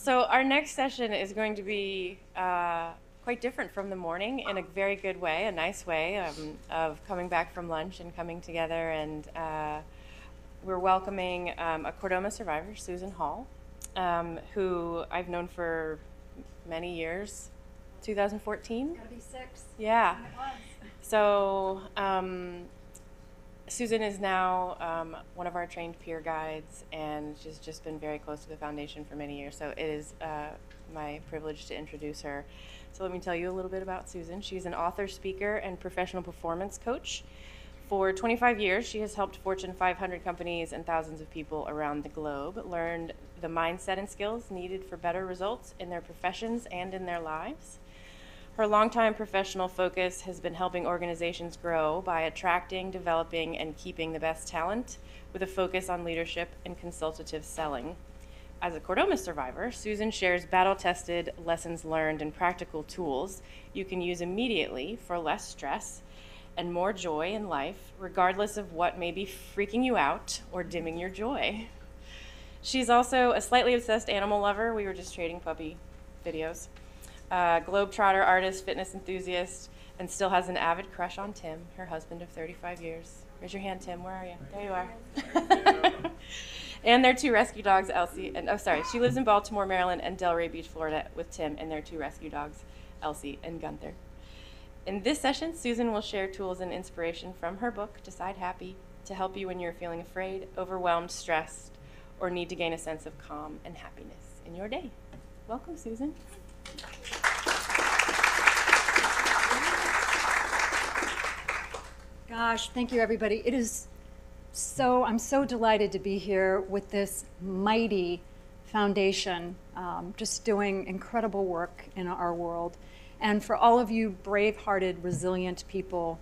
So our next session is going to be quite different from the morning in a very good way, a nice way of coming back from lunch and coming together. And we're welcoming a Chordoma survivor, Susan Hall, who I've known for many years. 2014? Gotta be 6. Yeah. And it was. So Susan is now one of our trained peer guides, and she's just been very close to the foundation for many years. So it is my privilege to introduce her. So let me tell you a little bit about Susan. She's an author, speaker, and professional performance coach. For 25 years, she has helped Fortune 500 companies and thousands of people around the globe learn the mindset and skills needed for better results in their professions and in their lives. Her longtime professional focus has been helping organizations grow by attracting, developing, and keeping the best talent with a focus on leadership and consultative selling. As a Chordoma survivor, Susan shares battle-tested lessons learned and practical tools you can use immediately for less stress and more joy in life, regardless of what may be freaking you out or dimming your joy. She's also a slightly obsessed animal lover. We were just trading puppy videos. Globetrotter artist, fitness enthusiast, and still has an avid crush on Tim, her husband of 35 years. Raise your hand, Tim. Where are you? There you are. And their 2 rescue dogs, Elsie, and she lives in Baltimore, Maryland, and Delray Beach, Florida, with Tim and their 2 rescue dogs, Elsie and Gunther. In this session, Susan will share tools and inspiration from her book, Decide Happy, to help you when you're feeling afraid, overwhelmed, stressed, or need to gain a sense of calm and happiness in your day. Welcome, Susan. Gosh, thank you, everybody. I'm so delighted to be here with this mighty foundation, just doing incredible work in our world. And for all of you brave-hearted, resilient people,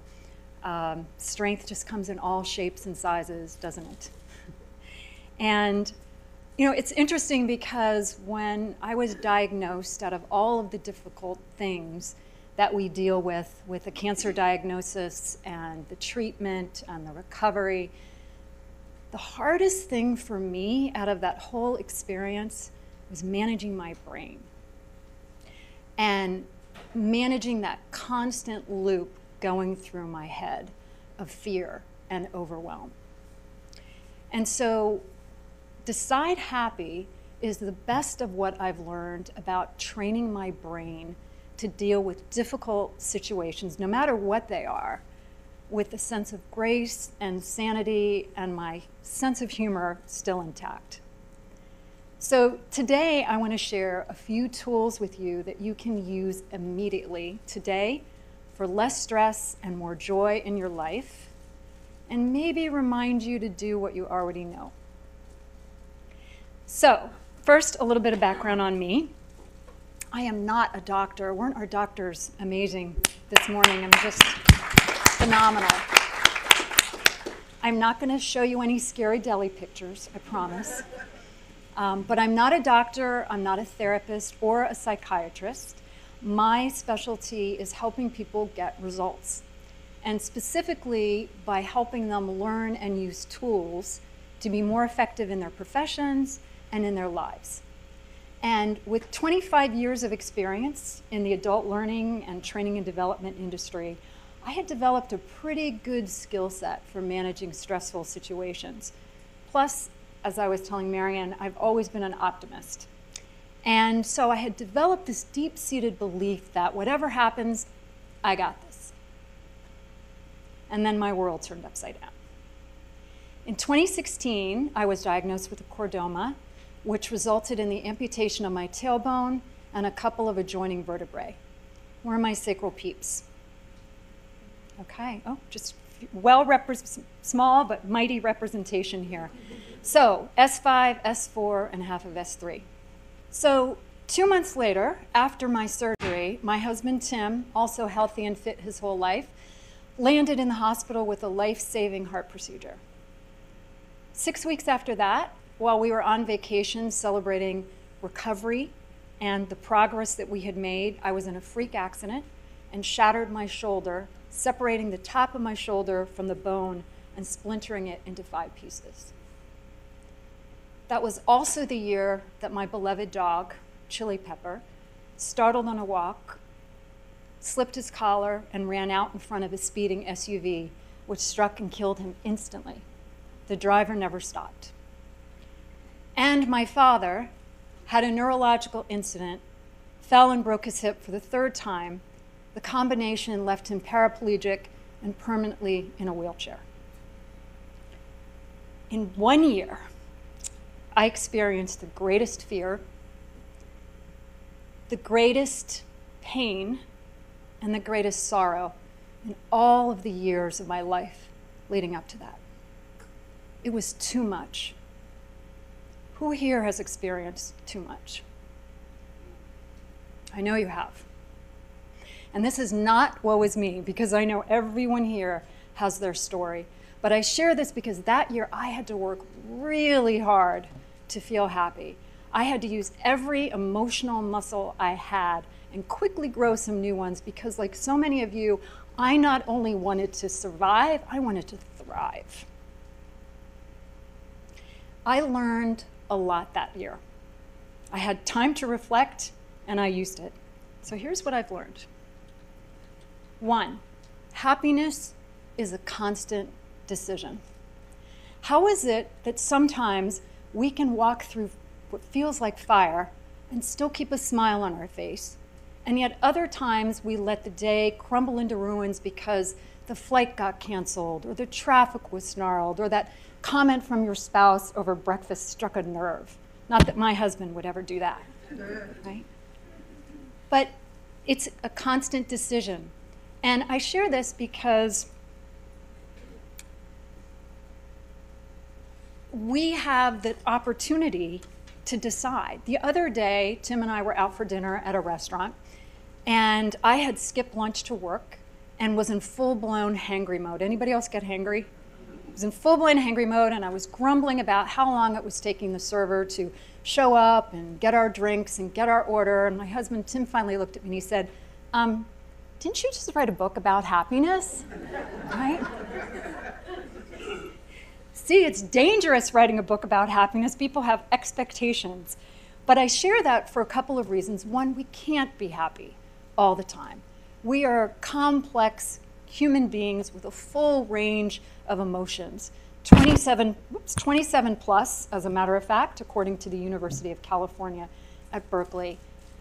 strength just comes in all shapes and sizes, doesn't it? And you know, it's interesting because when I was diagnosed, out of all of the difficult things that we deal with a cancer diagnosis and the treatment and the recovery, the hardest thing for me out of that whole experience was managing my brain and managing that constant loop going through my head of fear and overwhelm. And so Decide Happy is the best of what I've learned about training my brain to deal with difficult situations, no matter what they are, with a sense of grace and sanity and my sense of humor still intact. So today I want to share a few tools with you that you can use immediately today for less stress and more joy in your life, and maybe remind you to do what you already know. So, first, a little bit of background on me. I am not a doctor. Weren't our doctors amazing this morning? I'm just phenomenal. I'm not going to show you any scary deli pictures, I promise. But I'm not a doctor, I'm not a therapist or a psychiatrist. My specialty is helping people get results, and specifically by helping them learn and use tools to be more effective in their professions and in their lives. And with 25 years of experience in the adult learning and training and development industry, I had developed a pretty good skill set for managing stressful situations. Plus, as I was telling Marianne, I've always been an optimist. And so I had developed this deep-seated belief that whatever happens, I got this. And then my world turned upside down. In 2016, I was diagnosed with a chordoma, which resulted in the amputation of my tailbone and a couple of adjoining vertebrae. Where are my sacral peeps? Okay, just small but mighty representation here. So S5, S4, and half of S3. So 2 months later, after my surgery, my husband Tim, also healthy and fit his whole life, landed in the hospital with a life-saving heart procedure. 6 weeks after that, while we were on vacation celebrating recovery and the progress that we had made, I was in a freak accident and shattered my shoulder, separating the top of my shoulder from the bone and splintering it into 5 pieces. That was also the year that my beloved dog, chili pepper, startled on a walk, slipped his collar, and ran out in front of a speeding SUV, which struck and killed him instantly. The driver never stopped. And my father had a neurological incident, fell and broke his hip for the 3rd time. The combination left him paraplegic and permanently in a wheelchair. In 1 year, I experienced the greatest fear, the greatest pain, and the greatest sorrow in all of the years of my life leading up to that. It was too much. Who here has experienced too much? I know you have. And this is not woe is me, because I know everyone here has their story. But I share this because that year I had to work really hard to feel happy. I had to use every emotional muscle I had and quickly grow some new ones because, like so many of you, I not only wanted to survive, I wanted to thrive. I learned a lot that year. I had time to reflect, and I used it. So here's what I've learned. 1, happiness is a constant decision. How is it that sometimes we can walk through what feels like fire and still keep a smile on our face, and yet other times we let the day crumble into ruins because the flight got canceled, or the traffic was snarled, or that comment from your spouse over breakfast struck a nerve? Not that my husband would ever do that, right? But it's a constant decision. And I share this because we have the opportunity to decide. The other day, Tim and I were out for dinner at a restaurant, and I had skipped lunch to work and was in full-blown hangry mode. Anybody else get hangry? I was in full-blown hangry mode, and I was grumbling about how long it was taking the server to show up and get our drinks and get our order. And my husband, Tim, finally looked at me and he said, didn't you just write a book about happiness? Right? See, it's dangerous writing a book about happiness. People have expectations. But I share that for a couple of reasons. 1, we can't be happy all the time. We are complex human beings with a full range of emotions. 27 plus, as a matter of fact, according to the University of California at Berkeley.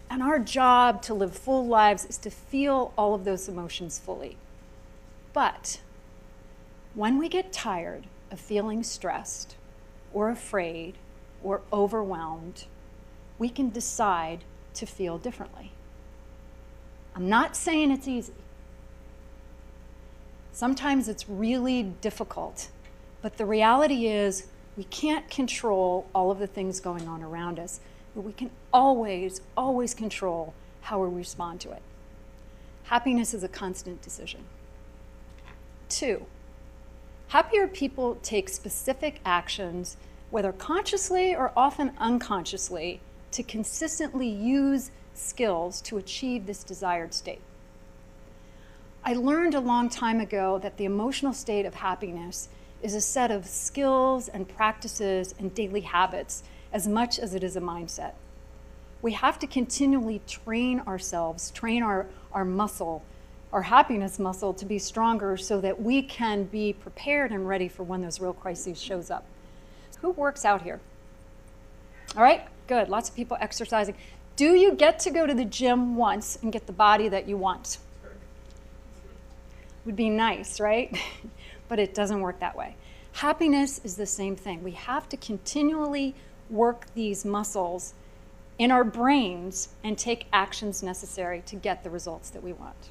And our job to live full lives is to feel all of those emotions fully. But when we get tired of feeling stressed or afraid or overwhelmed, we can decide to feel differently. I'm not saying it's easy. Sometimes it's really difficult, but the reality is we can't control all of the things going on around us, but we can always, always control how we respond to it. Happiness is a constant decision. 2, happier people take specific actions, whether consciously or often unconsciously, to consistently use skills to achieve this desired state. I learned a long time ago that the emotional state of happiness is a set of skills and practices and daily habits as much as it is a mindset. We have to continually train ourselves, train our muscle, our happiness muscle, to be stronger so that we can be prepared and ready for when those real crises shows up. Who works out here? All right, good, lots of people exercising. Do you get to go to the gym once and get the body that you want? Would be nice, right? But it doesn't work that way. Happiness is the same thing. We have to continually work these muscles in our brains and take actions necessary to get the results that we want.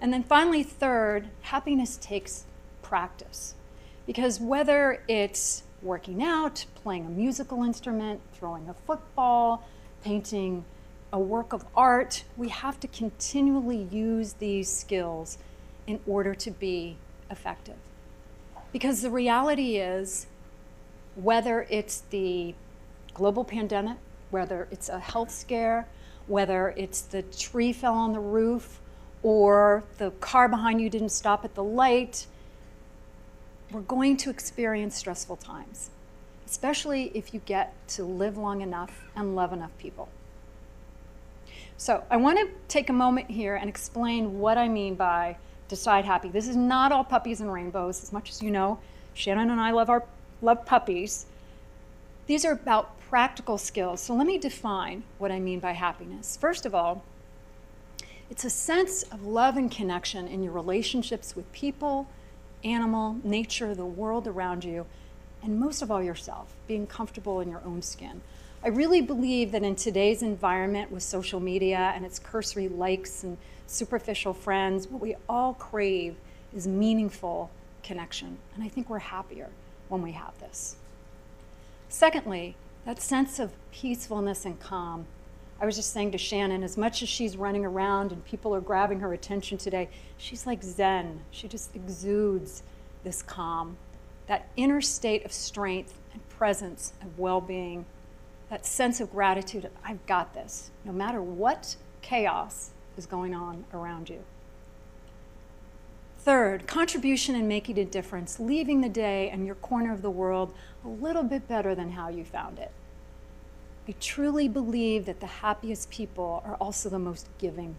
And then finally, 3rd, happiness takes practice. Because whether it's working out, playing a musical instrument, throwing a football, painting a work of art, we have to continually use these skills in order to be effective. Because the reality is, whether it's the global pandemic, whether it's a health scare, whether it's the tree fell on the roof, or the car behind you didn't stop at the light, we're going to experience stressful times. especially if you get to live long enough and love enough people. So I want to take a moment here and explain what I mean by decide happy. This is not all puppies and rainbows. As much as you know, Shannon and I love puppies. These are about practical skills. So let me define what I mean by happiness. First of all, it's a sense of love and connection in your relationships with people, animal, nature, the world around you, and most of all yourself, being comfortable in your own skin. I really believe that in today's environment with social media and its cursory likes and superficial friends, what we all crave is meaningful connection. And I think we're happier when we have this. Secondly, that sense of peacefulness and calm. I was just saying to Shannon, as much as she's running around and people are grabbing her attention today, she's like Zen. She just exudes this calm, that inner state of strength and presence and well-being, that sense of gratitude of, I've got this, no matter what chaos is going on around you. Third, contribution and making a difference, leaving the day and your corner of the world a little bit better than how you found it. I truly believe that the happiest people are also the most giving,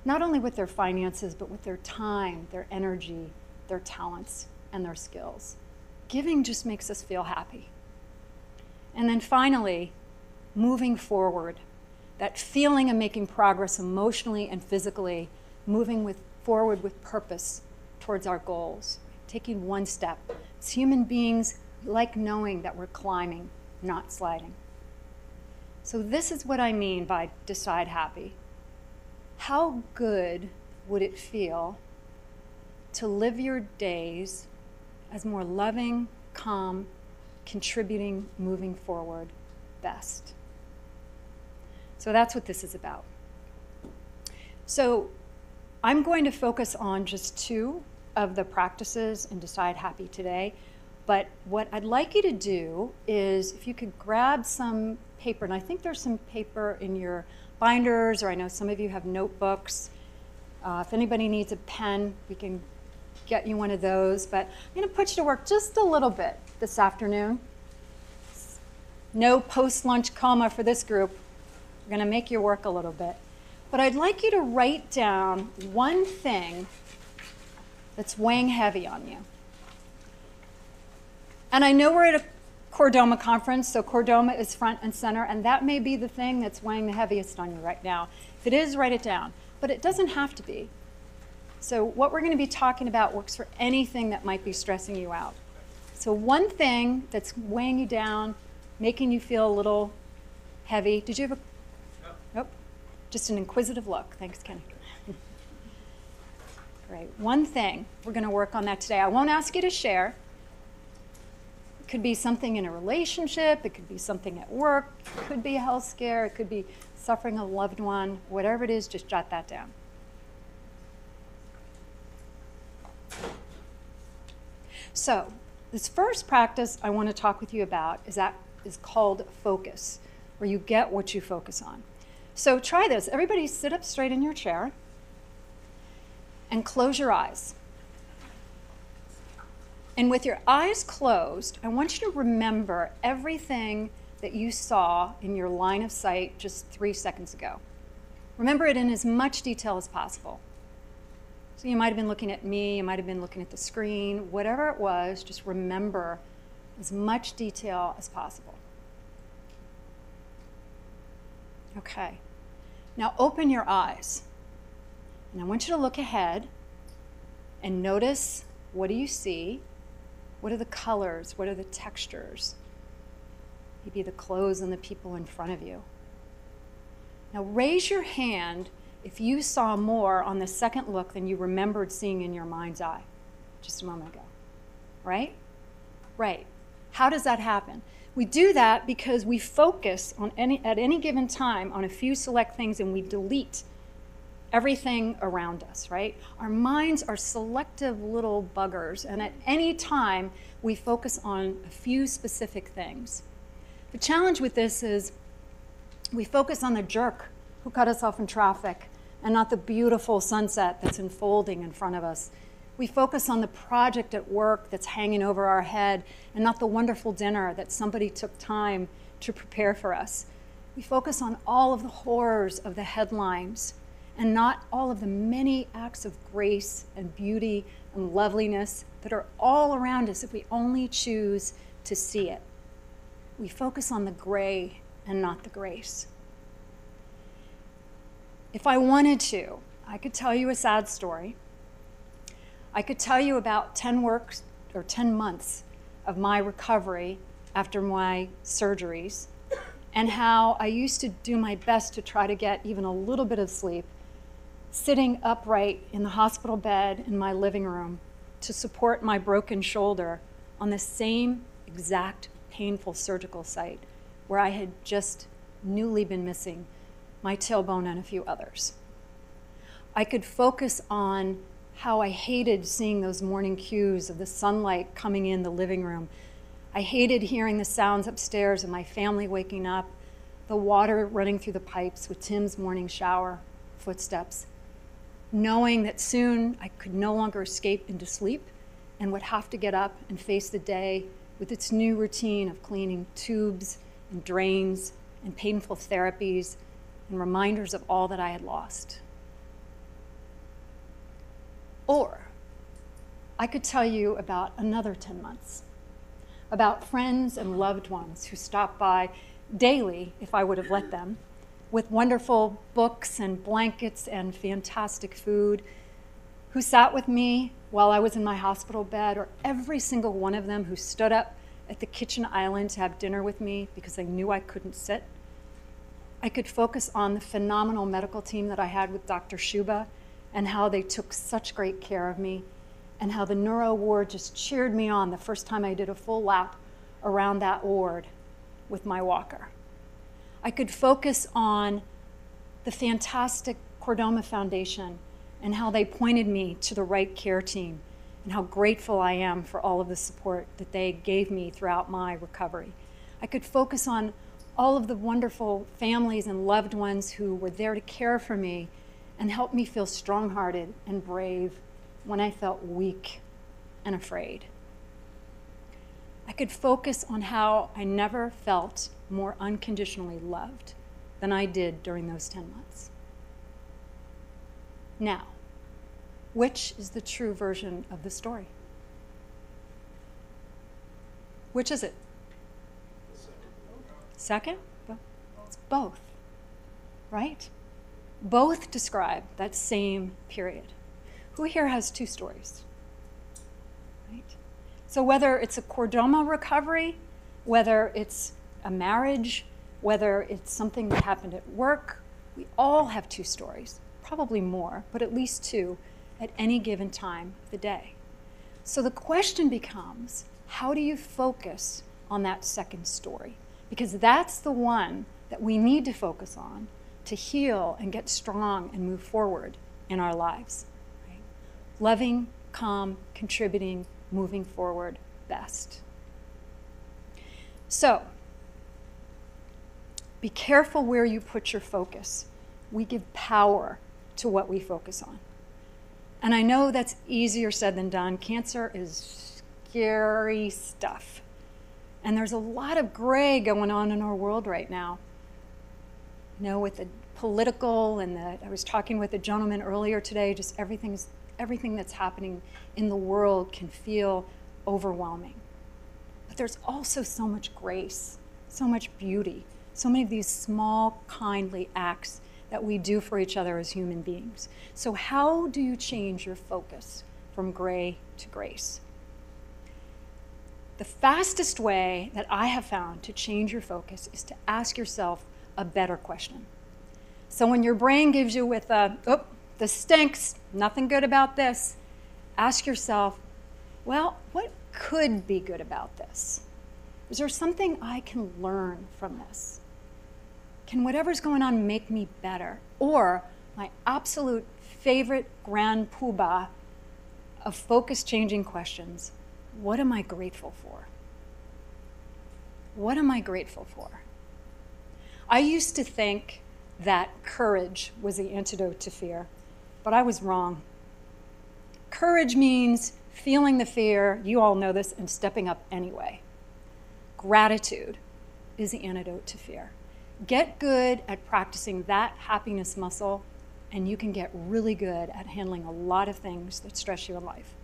not only with their finances, but with their time, their energy, their talents, and their skills. Giving just makes us feel happy. And then finally, moving forward, that feeling of making progress emotionally and physically, moving forward with purpose towards our goals, taking one step. As human beings, we like knowing that we're climbing, not sliding. So this is what I mean by decide happy. How good would it feel to live your days as more loving, calm, contributing, moving forward, best? So that's what this is about. So I'm going to focus on just 2 of the practices in Decide Happy today. But what I'd like you to do is, if you could grab some paper, and I think there's some paper in your binders, or I know some of you have notebooks. If anybody needs a pen, we can get you one of those. But I'm going to put you to work just a little bit this afternoon. No post-lunch coma for this group. We're going to make you work a little bit. But I'd like you to write down one thing that's weighing heavy on you. And I know we're at a Chordoma conference, so Chordoma is front and center, and that may be the thing that's weighing the heaviest on you right now. If it is, write it down. But it doesn't have to be. So what we're going to be talking about works for anything that might be stressing you out. So one thing that's weighing you down, making you feel a little heavy. Did you have a... Nope. Just an inquisitive look. Thanks, Kenny. Great. One thing. We're going to work on that today. I won't ask you to share. It could be something in a relationship. It could be something at work. It could be a health scare. It could be suffering a loved one. Whatever it is, just jot that down. So this first practice I want to talk with you about is called focus, where you get what you focus on. So try this. Everybody sit up straight in your chair and close your eyes. And with your eyes closed, I want you to remember everything that you saw in your line of sight just 3 seconds ago. Remember it in as much detail as possible. So you might have been looking at me, you might have been looking at the screen, whatever it was, just remember as much detail as possible. Okay. Now open your eyes. And I want you to look ahead and notice, what do you see? What are the colors? What are the textures? Maybe the clothes and the people in front of you. Now raise your hand if you saw more on the second look than you remembered seeing in your mind's eye just a moment ago. Right? Right. How does that happen? We do that because we focus on at any given time on a few select things and we delete everything around us, right? Our minds are selective little buggers, and at any time we focus on a few specific things. The challenge with this is we focus on the jerk who cut us off in traffic and not the beautiful sunset that's unfolding in front of us. We focus on the project at work that's hanging over our head and not the wonderful dinner that somebody took time to prepare for us. We focus on all of the horrors of the headlines and not all of the many acts of grace and beauty and loveliness that are all around us if we only choose to see it. We focus on the gray and not the grace. If I wanted to, I could tell you a sad story. I could tell you about 10 months of my recovery after my surgeries and how I used to do my best to try to get even a little bit of sleep, sitting upright in the hospital bed in my living room to support my broken shoulder on the same exact painful surgical site where I had just newly been missing my tailbone and a few others. I could focus on how I hated seeing those morning cues of the sunlight coming in the living room. I hated hearing the sounds upstairs of my family waking up, the water running through the pipes with Tim's morning shower, footsteps, knowing that soon I could no longer escape into sleep and would have to get up and face the day with its new routine of cleaning tubes and drains and painful therapies and reminders of all that I had lost. Or I could tell you about another 10 months, about friends and loved ones who stopped by daily, if I would have let them, with wonderful books and blankets and fantastic food, who sat with me while I was in my hospital bed, or every single one of them who stood up at the kitchen island to have dinner with me because they knew I couldn't sit. I could focus on the phenomenal medical team that I had with Dr. Shuba and how they took such great care of me, and how the neuro ward just cheered me on the first time I did a full lap around that ward with my walker. I could focus on the fantastic Chordoma Foundation and how they pointed me to the right care team, and how grateful I am for all of the support that they gave me throughout my recovery. I could focus on all of the wonderful families and loved ones who were there to care for me and help me feel strong-hearted and brave when I felt weak and afraid. I could focus on how I never felt more unconditionally loved than I did during those 10 months. Now, which is the true version of the story? Which is it? Second? It's both, right? Both describe that same period. Who here has two stories? Right? So whether it's a Chordoma recovery, whether it's a marriage, whether it's something that happened at work, we all have two stories, probably more, but at least two at any given time of the day. So the question becomes, how do you focus on that second story? Because that's the one that we need to focus on to heal and get strong and move forward in our lives. Right? Loving, calm, contributing, moving forward best. So, be careful where you put your focus. We give power to what we focus on. And I know that's easier said than done. Cancer is scary stuff. And there's a lot of gray going on in our world right now. You know, with the political and I was talking with a gentleman earlier today, just everything that's happening in the world can feel overwhelming. But there's also so much grace, so much beauty, so many of these small, kindly acts that we do for each other as human beings. So how do you change your focus from gray to grace? The fastest way that I have found to change your focus is to ask yourself a better question. So when your brain gives you with this stinks, nothing good about this, ask yourself, well, what could be good about this? Is there something I can learn from this? Can whatever's going on make me better? Or my absolute favorite grand poobah of focus-changing questions, what am I grateful for? What am I grateful for? I used to think that courage was the antidote to fear, but I was wrong. Courage means feeling the fear, you all know this, and stepping up anyway. Gratitude is the antidote to fear. Get good at practicing that happiness muscle, and you can get really good at handling a lot of things that stress you in life.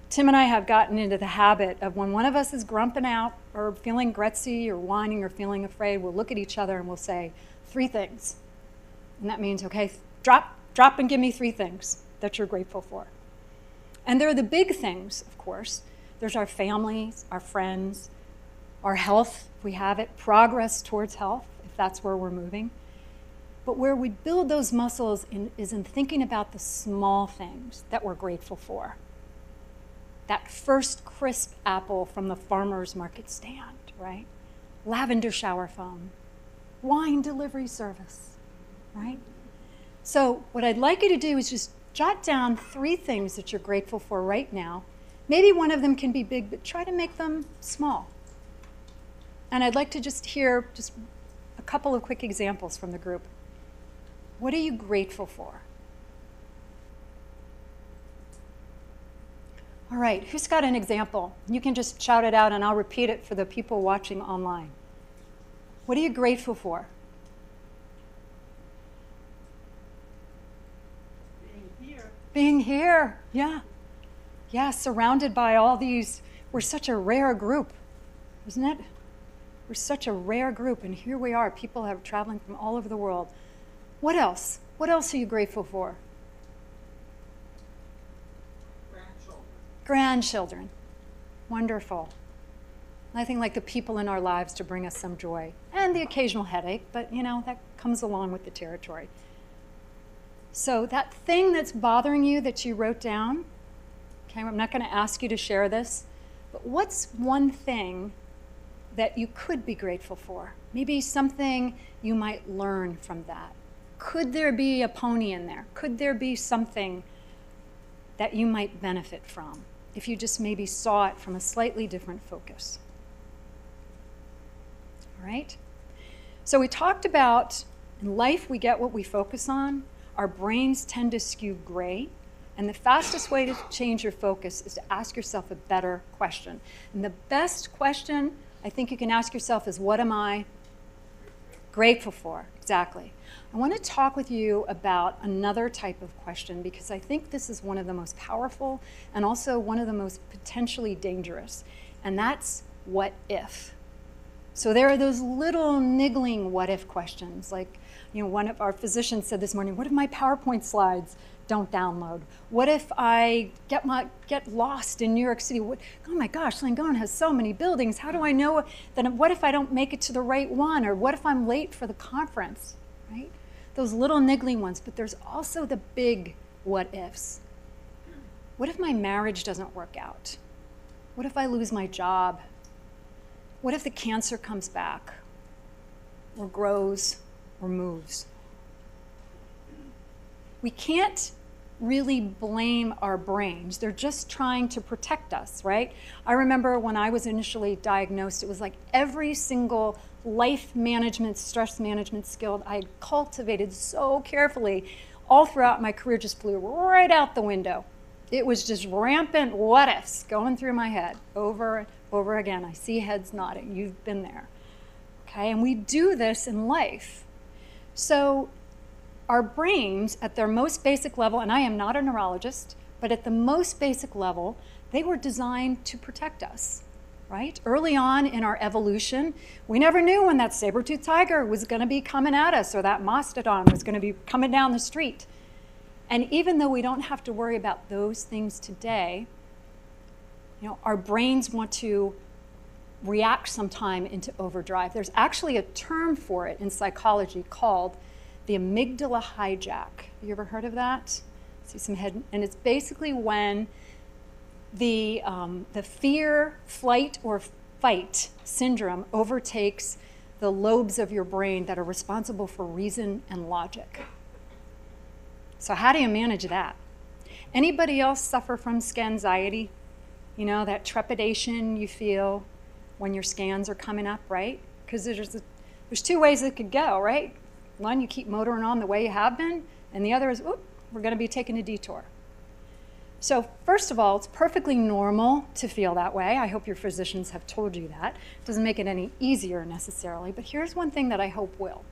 Tim and I have gotten into the habit of when one of us is grumping out or feeling gretzy or whining or feeling afraid, we'll look at each other and we'll say 3 things. And that means, okay, drop and give me 3 things that you're grateful for. And there are the big things, of course. There's our families, our friends, our health, if we have it, progress towards health, if that's where we're moving. But where we build those muscles is in thinking about the small things that we're grateful for. That first crisp apple from the farmer's market stand, right? Lavender shower foam, wine delivery service, right? So what I'd like you to do is just jot down 3 things that you're grateful for right now. Maybe one of them can be big, but try to make them small. And I'd like to just hear just a couple of quick examples from the group. What are you grateful for? All right, who's got an example? You can just shout it out and I'll repeat it for the people watching online. What are you grateful for? Being here, yeah. Yeah, surrounded by all these, we're such a rare group, isn't it? We're such a rare group, and here we are, people are traveling from all over the world. What else? What else are you grateful for? Grandchildren. Wonderful. Nothing like the people in our lives to bring us some joy. And the occasional headache, but you know, that comes along with the territory. So that thing that's bothering you that you wrote down, okay, I'm not going to ask you to share this, but what's one thing that you could be grateful for? Maybe something you might learn from that. Could there be a pony in there? Could there be something that you might benefit from if you just maybe saw it from a slightly different focus? All right? So we talked about in life we get what we focus on. Our brains tend to skew gray. And the fastest way to change your focus is to ask yourself a better question. And the best question I think you can ask yourself is, what am I grateful for? Exactly. I want to talk with you about another type of question because I think this is one of the most powerful and also one of the most potentially dangerous. And that's what if. So there are those little niggling what if questions. Like, you know, one of our physicians said this morning, what if my PowerPoint slides don't download? What if I get lost in New York City? Oh my gosh, Langone has so many buildings. How do I know that? What if I don't make it to the right one? Or what if I'm late for the conference, right? Those little niggling ones, but there's also the big what ifs. What if my marriage doesn't work out? What if I lose my job? What if the cancer comes back or grows or moves? We can't really blame our brains. They're just trying to protect us, right? I remember when I was initially diagnosed, it was like every single life management, stress management skill I had cultivated so carefully all throughout my career just flew right out the window. It was just rampant what ifs going through my head over and over again. I see heads nodding. You've been there. Okay, and we do this in life. So our brains at their most basic level, and I am not a neurologist, but at the most basic level, they were designed to protect us, right? Early on in our evolution, we never knew when that saber-toothed tiger was going to be coming at us or that mastodon was going to be coming down the street. And even though we don't have to worry about those things today, you know, our brains want to react sometime into overdrive. There's actually a term for it in psychology called the amygdala hijack. You ever heard of that? See some head, and it's basically when the fear, flight, or fight syndrome overtakes the lobes of your brain that are responsible for reason and logic. So how do you manage that? Anybody else suffer from scanxiety? You know, that trepidation you feel when your scans are coming up, right? Because there's 2 ways it could go, right? One, you keep motoring on the way you have been, and the other is, oop, we're going to be taking a detour. So first of all, it's perfectly normal to feel that way. I hope your physicians have told you that. It doesn't make it any easier necessarily, but here's one thing that I hope will.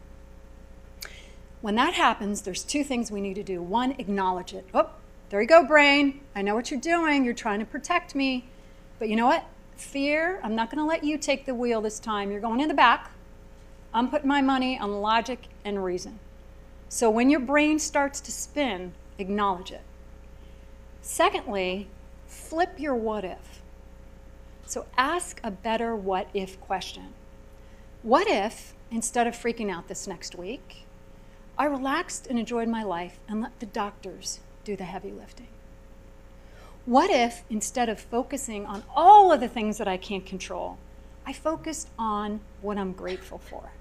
When that happens, there's two things we need to do. One, acknowledge it. Oh, there you go, brain. I know what you're doing. You're trying to protect me. But you know what? Fear, I'm not going to let you take the wheel this time. You're going in the back. I'm putting my money on logic and reason. So when your brain starts to spin, acknowledge it. Secondly, flip your what if. So ask a better what if question. What if, instead of freaking out this next week, I relaxed and enjoyed my life and let the doctors do the heavy lifting? What if, instead of focusing on all of the things that I can't control, I focused on what I'm grateful for?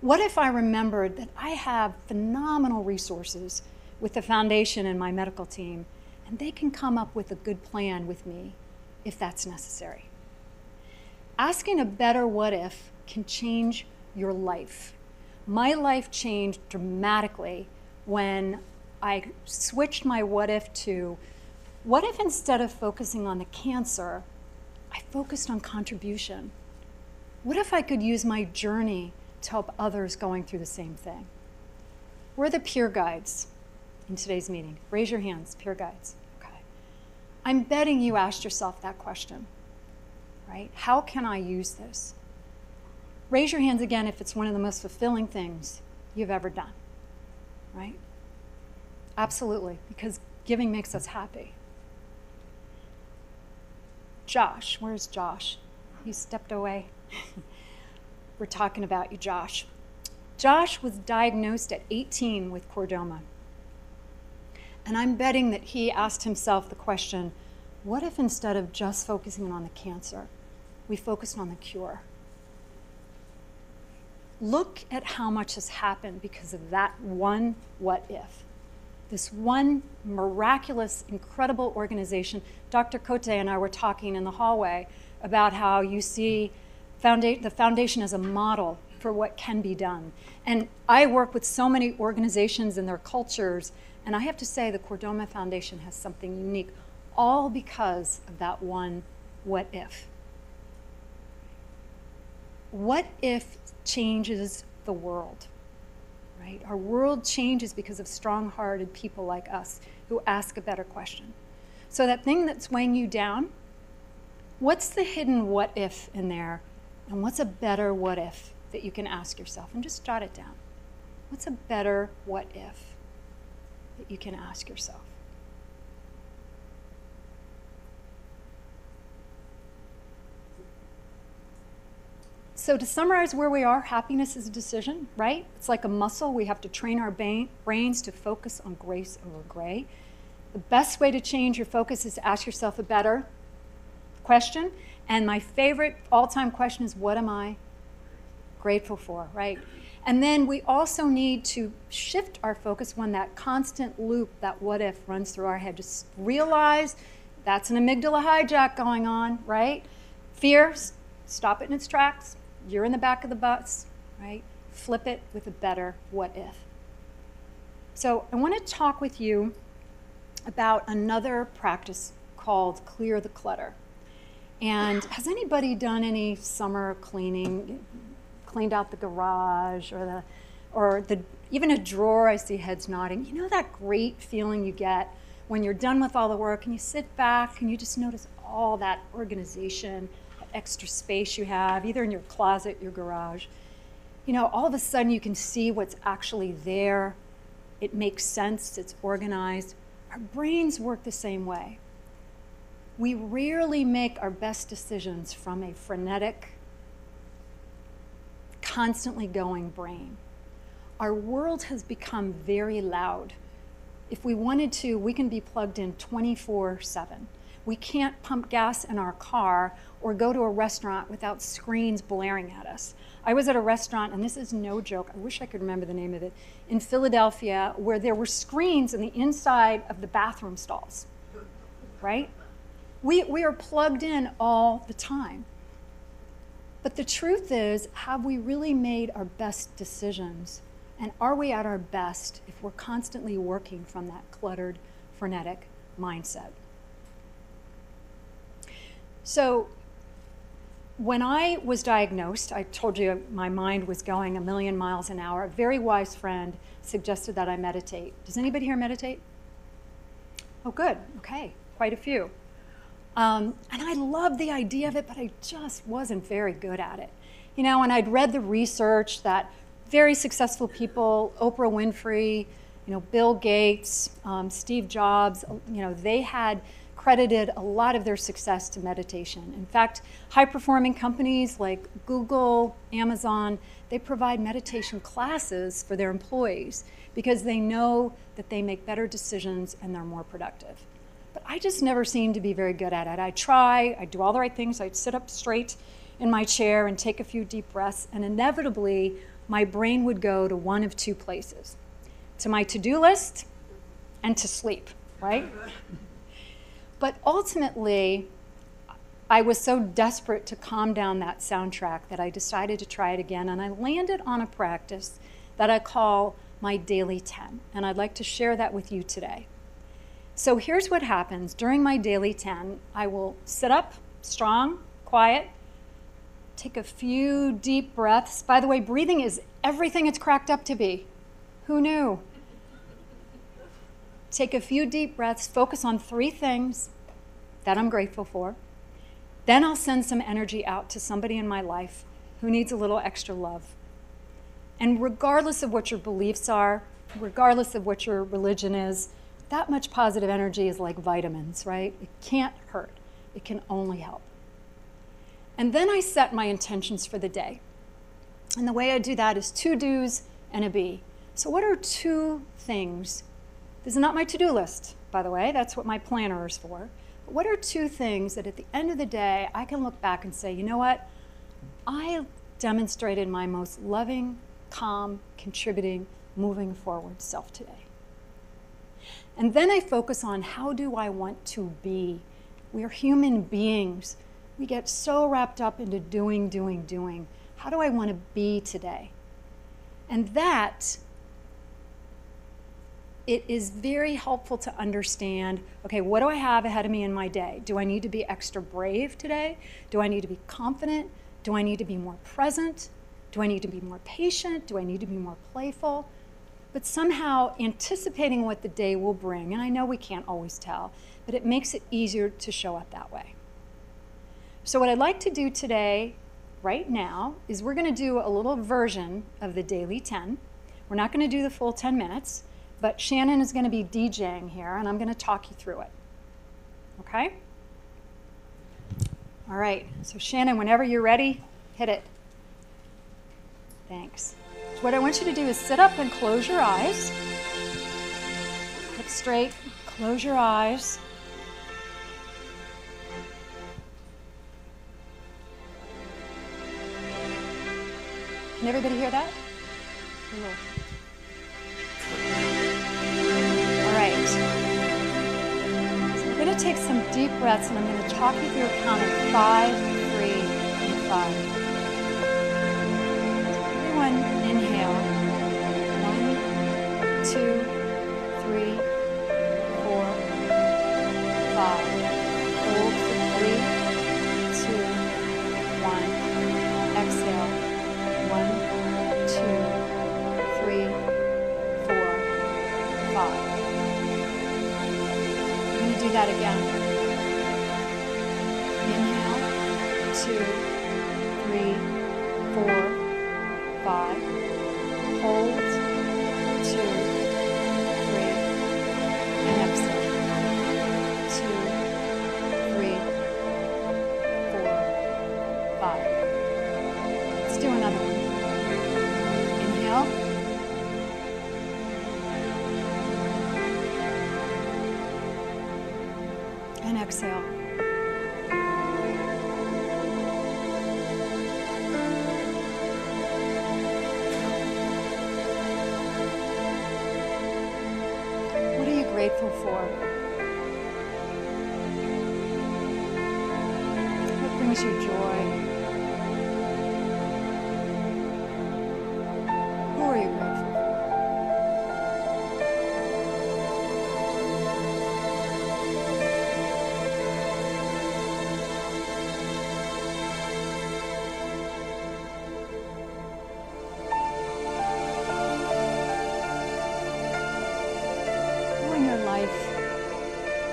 What if I remembered that I have phenomenal resources with the foundation and my medical team, and they can come up with a good plan with me if that's necessary? Asking a better what if can change your life. My life changed dramatically when I switched my what if to, what if instead of focusing on the cancer, I focused on contribution? What if I could use my journey to help others going through the same thing? We're the peer guides in today's meeting. Raise your hands, peer guides. Okay. I'm betting you asked yourself that question, right? How can I use this? Raise your hands again if it's one of the most fulfilling things you've ever done, right? Absolutely, because giving makes us happy. Josh, where's Josh? He stepped away. We're talking about you, Josh. Josh was diagnosed at 18 with chordoma. And I'm betting that he asked himself the question, what if instead of just focusing on the cancer, we focused on the cure? Look at how much has happened because of that one what if. This one miraculous, incredible organization. Dr. Cote and I were talking in the hallway about how you see the foundation as a model for what can be done. And I work with so many organizations and their cultures, and I have to say the Chordoma Foundation has something unique, all because of that one what if. What if changes the world, right? Our world changes because of strong-hearted people like us who ask a better question. So that thing that's weighing you down, what's the hidden what if in there? And what's a better what if that you can ask yourself? And just jot it down. What's a better what if that you can ask yourself? So to summarize where we are, happiness is a decision, right? It's like a muscle. We have to train our brains to focus on grace over gray. The best way to change your focus is to ask yourself a better question. And my favorite all-time question is, what am I grateful for, right? And then we also need to shift our focus when that constant loop, that what if, runs through our head. Just realize that's an amygdala hijack going on, right? Fear, stop it in its tracks. You're in the back of the bus, right? Flip it with a better what if. So I want to talk with you about another practice called clear the clutter. And has anybody done any summer cleaning, cleaned out the garage or even a drawer? I see heads nodding. You know that great feeling you get when you're done with all the work and you sit back and you just notice all that organization, that extra space you have, either in your closet, your garage. You know, all of a sudden you can see what's actually there. It makes sense, it's organized. Our brains work the same way. We rarely make our best decisions from a frenetic, constantly going brain. Our world has become very loud. If we wanted to, we can be plugged in 24/7. We can't pump gas in our car or go to a restaurant without screens blaring at us. I was at a restaurant, and this is no joke, I wish I could remember the name of it, in Philadelphia, where there were screens in the inside of the bathroom stalls, right? We are plugged in all the time. But the truth is, have we really made our best decisions? And are we at our best if we're constantly working from that cluttered, frenetic mindset. So when I was diagnosed, I told you my mind was going a million miles an hour. A very wise friend suggested that I meditate. Does anybody here meditate? Oh, good. Okay, quite a few. And I loved the idea of it, but I just wasn't very good at it. You know, and I'd read the research that very successful people, Oprah Winfrey, you know, Bill Gates, Steve Jobs, you know, they had credited a lot of their success to meditation. In fact, high-performing companies like Google, Amazon, they provide meditation classes for their employees because they know that they make better decisions and they're more productive. But I just never seemed to be very good at it. I'd try, I'd do all the right things, I'd sit up straight in my chair and take a few deep breaths, and inevitably my brain would go to one of two places, to my to-do list and to sleep, right? But ultimately, I was so desperate to calm down that soundtrack that I decided to try it again, and I landed on a practice that I call my daily 10, and I'd like to share that with you today. So here's what happens. During my daily 10, I will sit up strong, quiet, take a few deep breaths. By the way, breathing is everything it's cracked up to be. Who knew? Take a few deep breaths, focus on 3 things that I'm grateful for. Then I'll send some energy out to somebody in my life who needs a little extra love. And regardless of what your beliefs are, regardless of what your religion is, that much positive energy is like vitamins, right? It can't hurt. It can only help. And then I set my intentions for the day. And the way I do that is 2 do's and a be. So what are 2 things? This is not my to-do list, by the way. That's what my planner is for. But what are 2 things that at the end of the day, I can look back and say, you know what? I demonstrated my most loving, calm, contributing, moving forward self today. And then I focus on how do I want to be? We are human beings. We get so wrapped up into doing, doing, doing. How do I want to be today? And that, it is very helpful to understand, okay, what do I have ahead of me in my day? Do I need to be extra brave today? Do I need to be confident? Do I need to be more present? Do I need to be more patient? Do I need to be more playful? But somehow anticipating what the day will bring, and I know we can't always tell, but it makes it easier to show up that way. So what I'd like to do today, right now, is we're going to do a little version of the daily 10. We're not going to do the full 10 minutes, but Shannon is going to be DJing here, and I'm going to talk you through it. Okay? All right. So Shannon, whenever you're ready, hit it. Thanks. So what I want you to do is sit up and close your eyes. Look straight. Close your eyes. Can everybody hear that? Cool. All right. So we're going to take some deep breaths, and I'm going to talk you through a count of 5, 3, and 5. So everyone inhale. 1, 2, 3, 4, 5. Hold for 3, 2, 1. Exhale. 1, 2, 3, 4, 5. We're going to do that again. Inhale, 2, 3, 4, 5. Hold, 2, 3, and exhale. 2, 3, 4, 5. Let's do another one. Inhale. And exhale. What are you grateful for? What brings you joy? Who are you grateful for?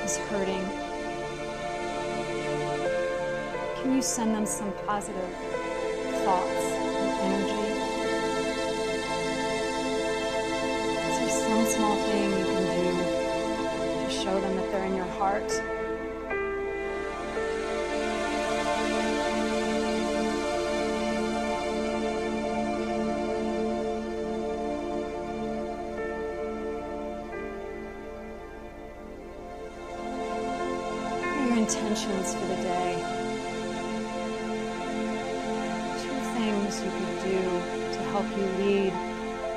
is hurting, can you send them some positive thoughts and energy? Is there some small thing you can do to show them that they're in your heart? Intentions for the day. 2 things you could do to help you lead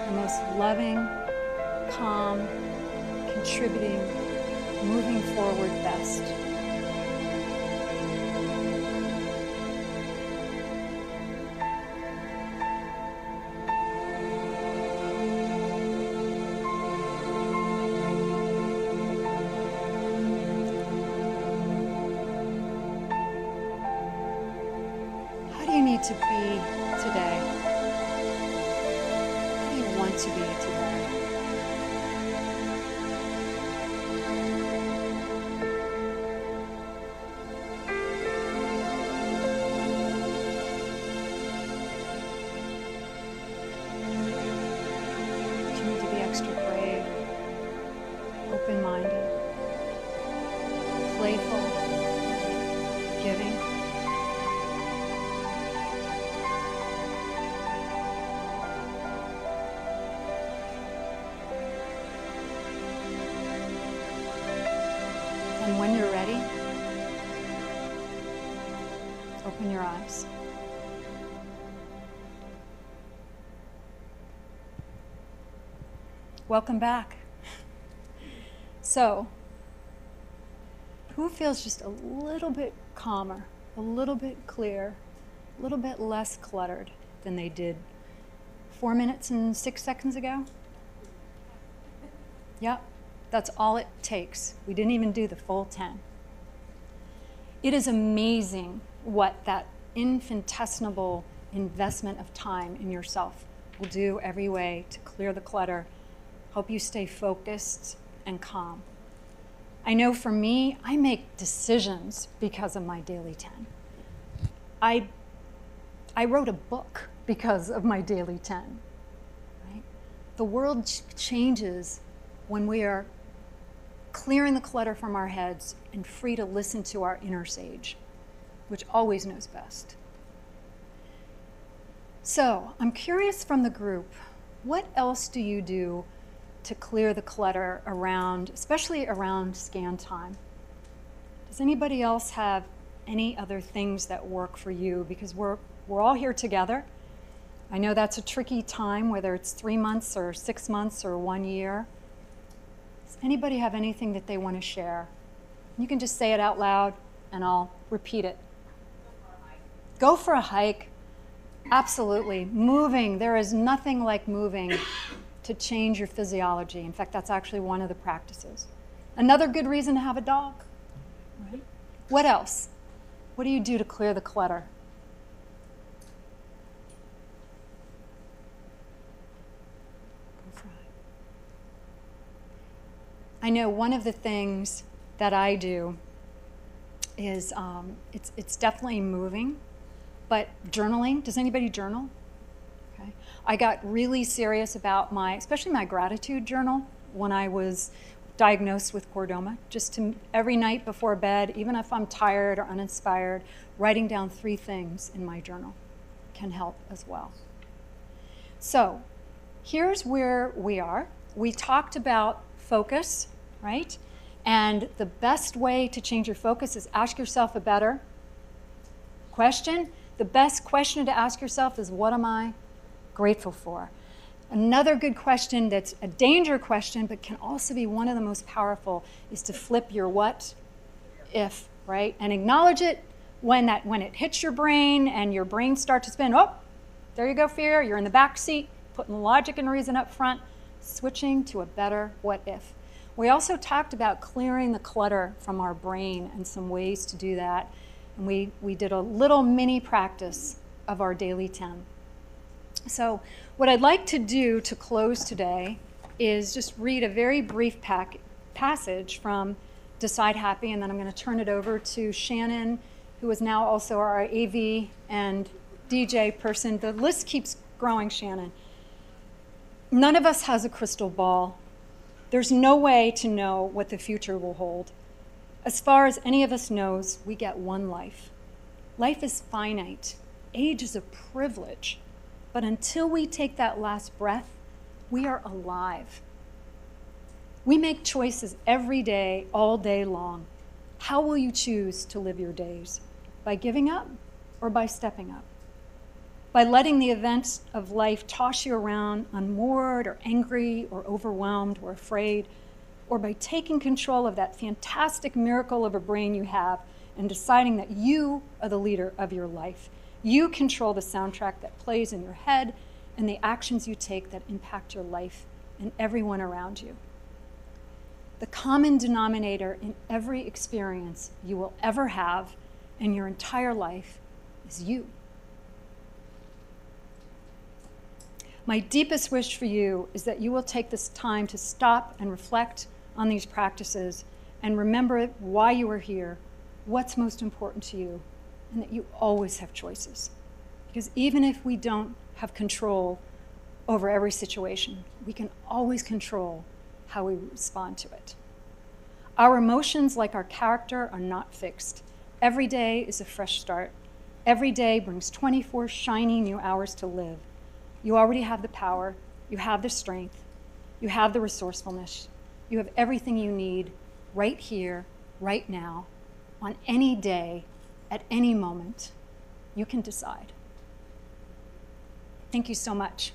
the most loving, calm, contributing, moving forward best. To be today? How do you want to be today? Do you need to be extra brave, open-minded, playful, giving? And when you're ready, open your eyes. Welcome back. So, who feels just a little bit calmer, a little bit clear, a little bit less cluttered than they did 4 minutes and 6 seconds ago? Yep. That's all it takes. We didn't even do the full 10. It is amazing what that infinitesimal investment of time in yourself will do every way to clear the clutter, help you stay focused and calm. I know for me, I make decisions because of my daily 10. I wrote a book because of my daily 10. Right? The world changes when we are clearing the clutter from our heads and free to listen to our inner sage, which always knows best. So, I'm curious from the group, what else do you do to clear the clutter around, especially around scan time? Does anybody else have any other things that work for you? Because we're all here together. I know that's a tricky time, whether it's 3 months or 6 months or 1 year. Does anybody have anything that they want to share? You can just say it out loud and I'll repeat it. Go for a hike. Absolutely. Moving. There is nothing like moving to change your physiology. In fact, that's actually one of the practices. Another good reason to have a dog. Right? What else? What do you do to clear the clutter? I know one of the things that I do is, it's definitely moving, but journaling. Does anybody journal? Okay. I got really serious about especially my gratitude journal when I was diagnosed with chordoma. Just to, every night before bed, even if I'm tired or uninspired, writing down 3 things in my journal can help as well. So here's where we are. We talked about focus, right? And the best way to change your focus is ask yourself a better question. The best question to ask yourself is, what am I grateful for? Another good question that's a danger question, but can also be one of the most powerful, is to flip your what if, right? And acknowledge it when it hits your brain and your brain starts to spin. Oh, there you go, fear. You're in the back seat, putting logic and reason up front, switching to a better what if. We also talked about clearing the clutter from our brain and some ways to do that. And we did a little mini practice of our daily 10. So what I'd like to do to close today is just read a very brief passage from Decide Happy, and then I'm going to turn it over to Shannon, who is now also our AV and DJ person. The list keeps growing, Shannon. None of us has a crystal ball. There's no way to know what the future will hold. As far as any of us knows, we get one life. Life is finite. Age is a privilege. But until we take that last breath, we are alive. We make choices every day, all day long. How will you choose to live your days? By giving up or by stepping up? By letting the events of life toss you around, unmoored or angry or overwhelmed or afraid, or by taking control of that fantastic miracle of a brain you have and deciding that you are the leader of your life. You control the soundtrack that plays in your head and the actions you take that impact your life and everyone around you. The common denominator in every experience you will ever have in your entire life is you. My deepest wish for you is that you will take this time to stop and reflect on these practices and remember why you are here, what's most important to you, and that you always have choices. Because even if we don't have control over every situation, we can always control how we respond to it. Our emotions, like our character, are not fixed. Every day is a fresh start. Every day brings 24 shiny new hours to live. You already have the power, you have the strength, you have the resourcefulness, you have everything you need right here, right now, on any day, at any moment. You can decide. Thank you so much.